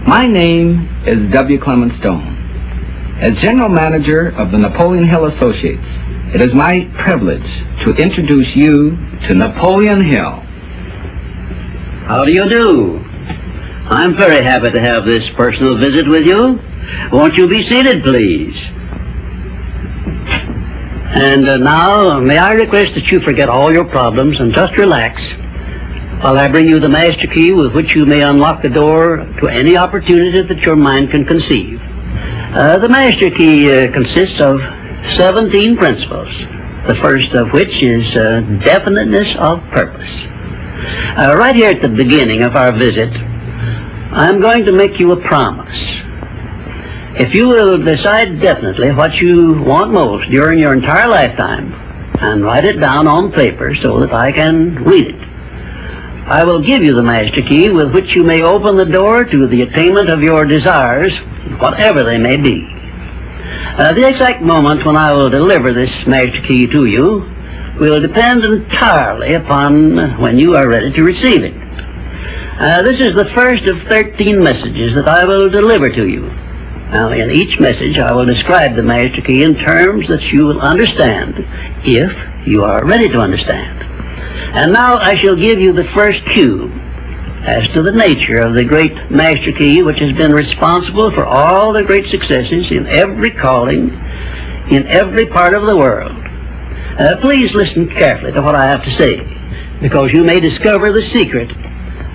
My name is W. Clement Stone. As General Manager of the Napoleon Hill Associates, it is my privilege to introduce you to Napoleon Hill. How do you do? I'm very happy to have this personal visit with you. Won't you be seated, please? And now, may I request that you forget all your problems and just relax while I bring you the master key with which you may unlock the door to any opportunity that your mind can conceive. The master key consists of 17 principles, the first of which is definiteness of purpose. Right here at the beginning of our visit, I'm going to make you a promise. If you will decide definitely what you want most during your entire lifetime and write it down on paper so that I can read it, I will give you the master key with which you may open the door to the attainment of your desires, whatever they may be. The exact moment when I will deliver this master key to you will depend entirely upon when you are ready to receive it. This is the first of 13 messages that I will deliver to you. Now, in each message, I will describe the master key in terms that you will understand, if you are ready to understand. And now I shall give you the first cue as to the nature of the great master key which has been responsible for all the great successes in every calling, in every part of the world. Please listen carefully to what I have to say, because you may discover the secret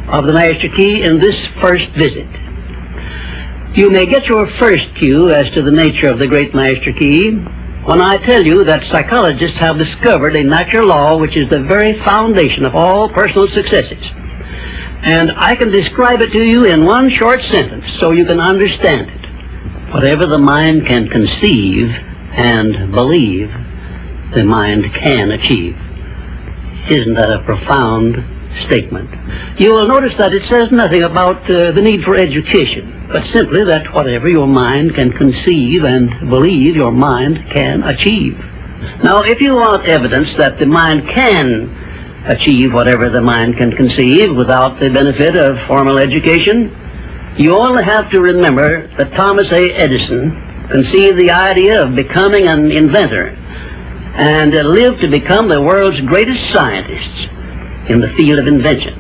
of the master key in this first visit. You may get your first cue as to the nature of the great master key when I tell you that psychologists have discovered a natural law which is the very foundation of all personal successes. And I can describe it to you in one short sentence so you can understand it. Whatever the mind can conceive and believe, the mind can achieve. Isn't that a profound statement? You will notice that it says nothing about the need for education, but simply that whatever your mind can conceive and believe, your mind can achieve. Now, if you want evidence that the mind can achieve whatever the mind can conceive without the benefit of formal education, you only have to remember that Thomas A. Edison conceived the idea of becoming an inventor and lived to become the world's greatest scientist in the field of invention,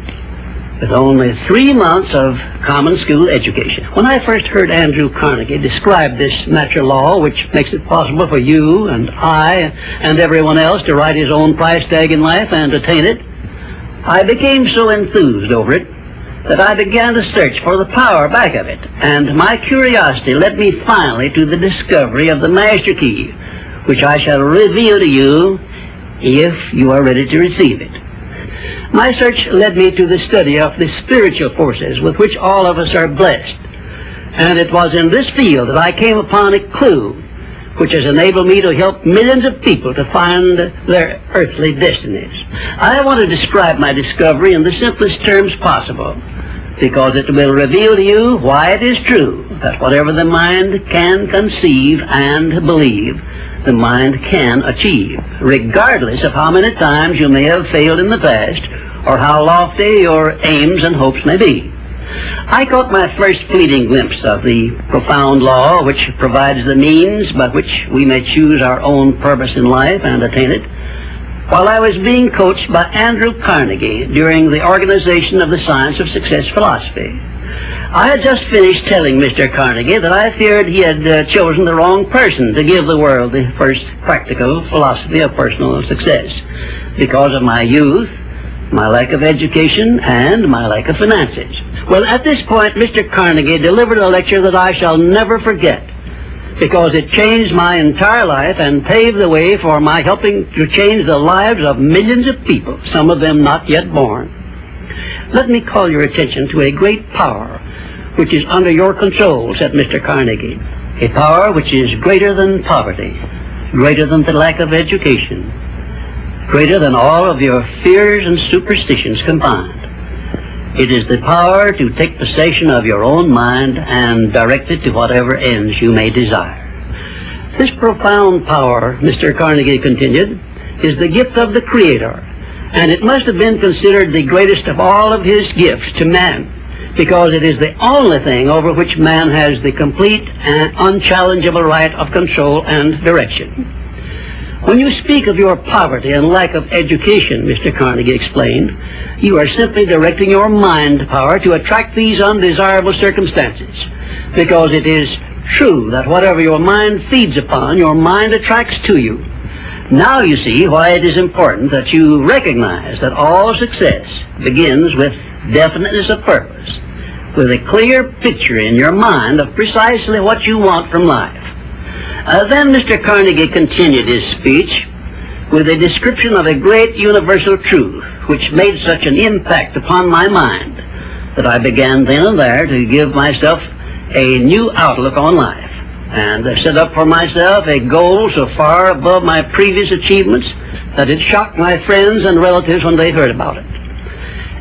with only 3 months of common school education. When I first heard Andrew Carnegie describe this natural law, which makes it possible for you and I and everyone else to write his own price tag in life and attain it, I became so enthused over it that I began to search for the power back of it, and my curiosity led me finally to the discovery of the master key, which I shall reveal to you if you are ready to receive it. My search led me to the study of the spiritual forces with which all of us are blessed. And it was in this field that I came upon a clue which has enabled me to help millions of people to find their earthly destinies. I want to describe my discovery in the simplest terms possible, because it will reveal to you why it is true that whatever the mind can conceive and believe, the mind can achieve, regardless of how many times you may have failed in the past or how lofty your aims and hopes may be. I caught my first fleeting glimpse of the profound law which provides the means by which we may choose our own purpose in life and attain it while I was being coached by Andrew Carnegie during the organization of the Science of Success philosophy. I had just finished telling Mr. Carnegie that I feared he had chosen the wrong person to give the world the first practical philosophy of personal success because of my youth, my lack of education, and my lack of finances. Well, at this point, Mr. Carnegie delivered a lecture that I shall never forget because it changed my entire life and paved the way for my helping to change the lives of millions of people, some of them not yet born. Let me call your attention to a great power which is under your control, said Mr. Carnegie. A power which is greater than poverty, greater than the lack of education, greater than all of your fears and superstitions combined. It is the power to take possession of your own mind and direct it to whatever ends you may desire. This profound power, Mr. Carnegie continued, is the gift of the Creator, and it must have been considered the greatest of all of his gifts to man, because it is the only thing over which man has the complete and unchallengeable right of control and direction. When you speak of your poverty and lack of education, Mr. Carnegie explained, you are simply directing your mind power to attract these undesirable circumstances, because it is true that whatever your mind feeds upon, your mind attracts to you. Now you see why it is important that you recognize that all success begins with definiteness of purpose, with a clear picture in your mind of precisely what you want from life. Then Mr. Carnegie continued his speech with a description of a great universal truth which made such an impact upon my mind that I began then and there to give myself a new outlook on life, and set up for myself a goal so far above my previous achievements that it shocked my friends and relatives when they heard about it.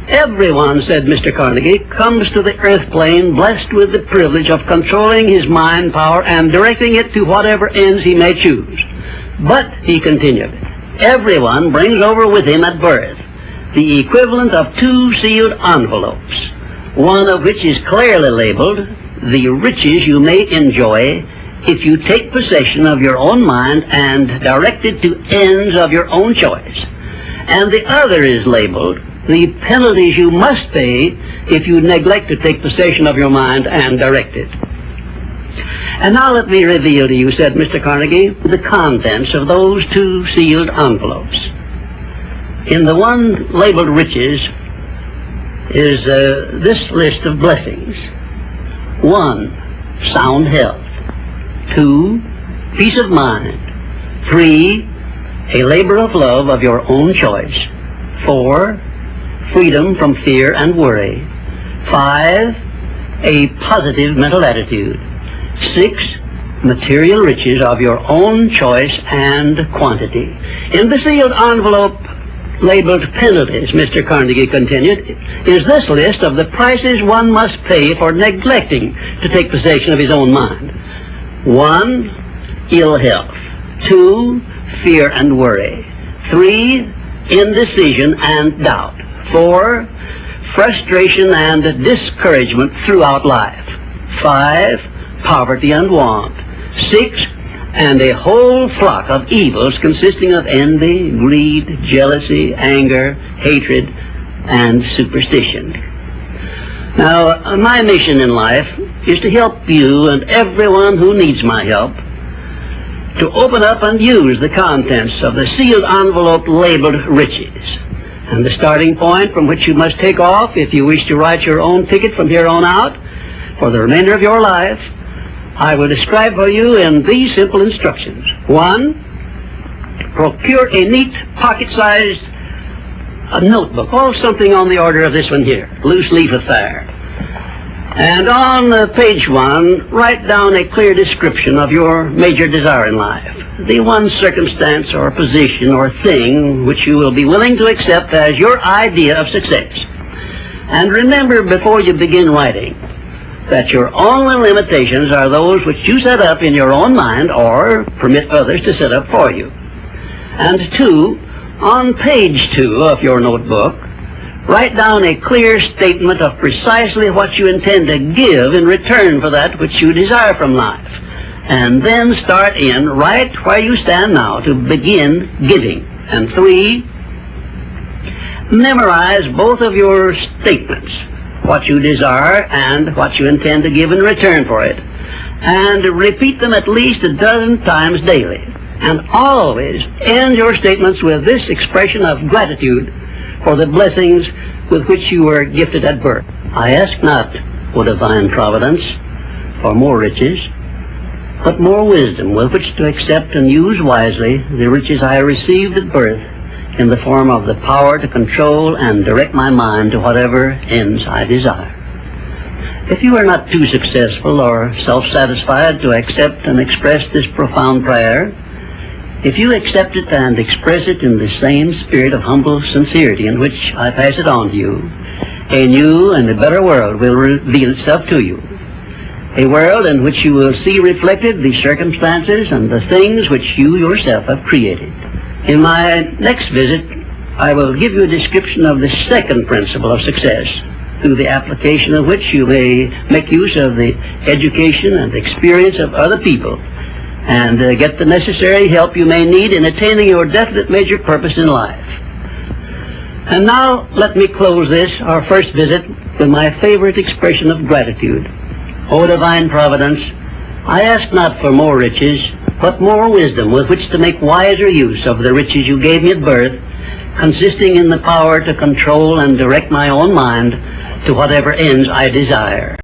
Everyone, said Mr. Carnegie, comes to the earth plane blessed with the privilege of controlling his mind power and directing it to whatever ends he may choose. But, he continued, everyone brings over with him at birth the equivalent of 2 sealed envelopes, one of which is clearly labeled, the riches you may enjoy if you take possession of your own mind and direct it to ends of your own choice. And the other is labeled, the penalties you must pay if you neglect to take possession of your mind and direct it. And now let me reveal to you, said Mr. Carnegie, the contents of those 2 sealed envelopes. In the one labeled riches is this list of blessings. 1, sound health. 2, peace of mind. 3, a labor of love of your own choice. 4, freedom from fear and worry. 5, a positive mental attitude. 6, material riches of your own choice and quantity. In the sealed envelope labeled penalties, Mr. Carnegie continued, is this list of the prices one must pay for neglecting to take possession of his own mind. 1, ill health. 2, fear and worry. 3, indecision and doubt. 4, frustration and discouragement throughout life. 5, poverty and want. 6, and a whole flock of evils consisting of envy, greed, jealousy, anger, hatred, and superstition. Now, my mission in life is to help you and everyone who needs my help to open up and use the contents of the sealed envelope labeled riches. And the starting point from which you must take off if you wish to write your own ticket from here on out for the remainder of your life, I will describe for you in these simple instructions. 1, procure a neat pocket-sized notebook, or something on the order of this one here, loose leaf affair. And on page 1, write down a clear description of your major desire in life, the one circumstance or position or thing which you will be willing to accept as your idea of success. And remember before you begin writing that your only limitations are those which you set up in your own mind or permit others to set up for you. And 2, on page 2 of your notebook, write down a clear statement of precisely what you intend to give in return for that which you desire from life. And then start in right where you stand now to begin giving. And 3, memorize both of your statements, what you desire and what you intend to give in return for it, and repeat them at least a dozen times daily. And always end your statements with this expression of gratitude for the blessings with which you were gifted at birth. I ask not, O divine providence, for more riches, but more wisdom with which to accept and use wisely the riches I received at birth in the form of the power to control and direct my mind to whatever ends I desire. If you are not too successful or self-satisfied to accept and express this profound prayer, if you accept it and express it in the same spirit of humble sincerity in which I pass it on to you, a new and a better world will reveal itself to you. A world in which you will see reflected the circumstances and the things which you yourself have created. In my next visit, I will give you a description of the second principle of success, through the application of which you may make use of the education and experience of other people, and get the necessary help you may need in attaining your definite major purpose in life. And now let me close this, our first visit, with my favorite expression of gratitude. O divine providence, I ask not for more riches, but more wisdom with which to make wiser use of the riches you gave me at birth, consisting in the power to control and direct my own mind to whatever ends I desire.